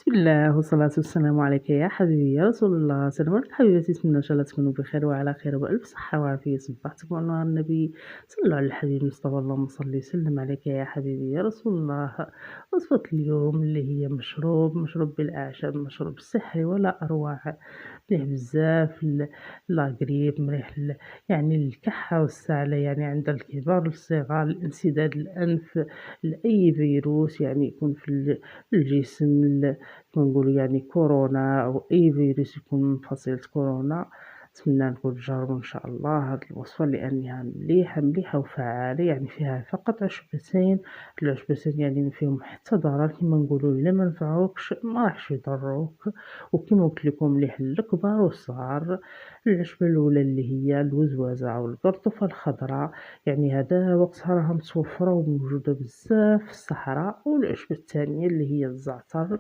بسم الله والصلاة والسلام عليك يا حبيبي يا رسول الله. سلام عليك حبيبتي، نتمنى ان شاء الله تكونوا بخير وعلى خير وبألف صحة وعافية. صبحتكم على النبي. صلوا على الحبيب المصطفى، اللهم صل وسلم عليك يا حبيبي يا رسول الله. وصفة اليوم اللي هي مشروب بالأعشاب، مشروب سحري ولا أروع. مليح بزاف لاغريب، مليح يعني الكحة والسعلة، يعني عند الكبار والصغار، لانسداد الأنف، لأي فيروس يعني يكون في الجسم، كيما نقولوا يعني كورونا أو أي فيروس يكون من فصيلة كورونا. نتمنى نكون تجربوا إن شاء الله هاد الوصفة، لأنها مليحة وفعالة، يعني فيها فقط عشبتين. العشبتين يعني ما فيهم حتى ضرر، كيما نقولوا إلا ما نفعوكش ما راحش يضروك. وكيما قلت لكم مليح للكبار والصغار. العشبة الأولى اللي هي الوزوازة أو القرطفة الخضراء، يعني هذا وقتها راها متوفرة وموجودة بزاف في الصحراء. والعشبة الثانية اللي هي الزعتر،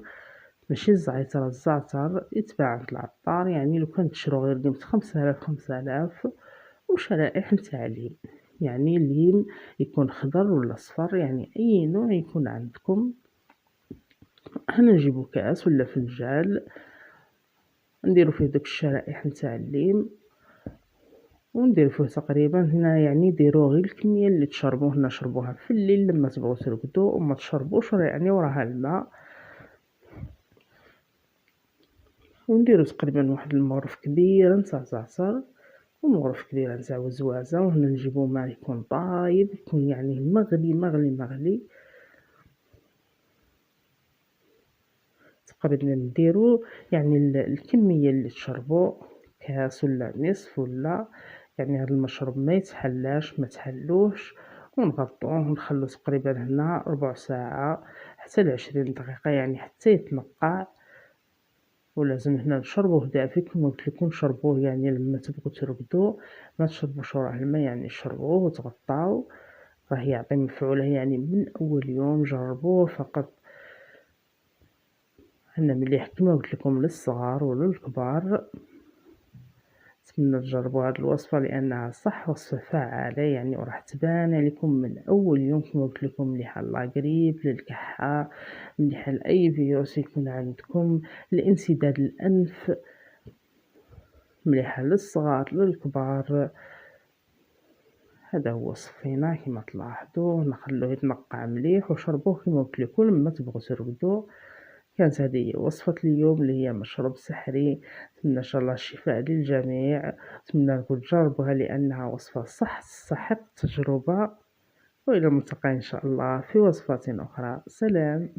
ماشي الزعتر، الزعتر يتباع عند العطار، يعني لو كان تشرو غير قيمة 5000 وشرائح نتاع لين، يعني اللين يكون خضر ولا صفر، يعني أي نوع يكون عندكم. حنا نجيبو كاس ولا فنجال، نديرو فيه دوك الشرائح نتاع الليم، ونديرو فيه تقريبا هنا، يعني ديرو غير الكمية اللي تشربوه. هنا شربوها في الليل لما تبغوا ترقدو، وما تشربوش يعني وراها الماء. ونديرو تقريبا واحد المغرف كبير نتاع زعتر ومغرف كبير نتاع وزوازة. وهنا نجيبو ماء يكون طايب، يكون يعني مغلي. تقريبا نديرو يعني الكمية اللي تشربو، كاس ولا نصف ولا، يعني هذا المشروب ما يتحلاش ما تحلوش. ونغطوه ونخلو تقريبا هنا ربع ساعة حتى ل20 دقيقة، يعني حتى يتنقع. ولازم هنا نشربوه دافي كما قلت لكم، شربوه يعني لما تبغوا ترقدوا، ما تشربوش وراه الماء، يعني شربوه وتغطاو. راه يعطي مفعوله يعني من اول يوم. جربوه فقط، انا مليح كما قلت لكم للصغار وللكبار. نتمنى تجربوا هذه الوصفة لأنها صح وصفة فعالة، يعني وراح تبان لكم من أول يوم. كما قلت لكم مليحة للاغريب، للكحة، مليحة لأي فيروس يكون عندكم، لانسداد الأنف، مليحة للصغار للكبار. هذا هو صفيناه كما تلاحظوا، نخلوه يتنقع مليح وشربوه كما قلت لكم لما تبغوا ترقدوا. كانت هذه هي وصفة اليوم اللي هي مشروب سحري. نتمنى إن شاء الله الشفاء للجميع. نتمنى نكون تجربوها لأنها وصفة صح تستحق التجربة. وإلى الملتقى إن شاء الله في وصفات أخرى. سلام.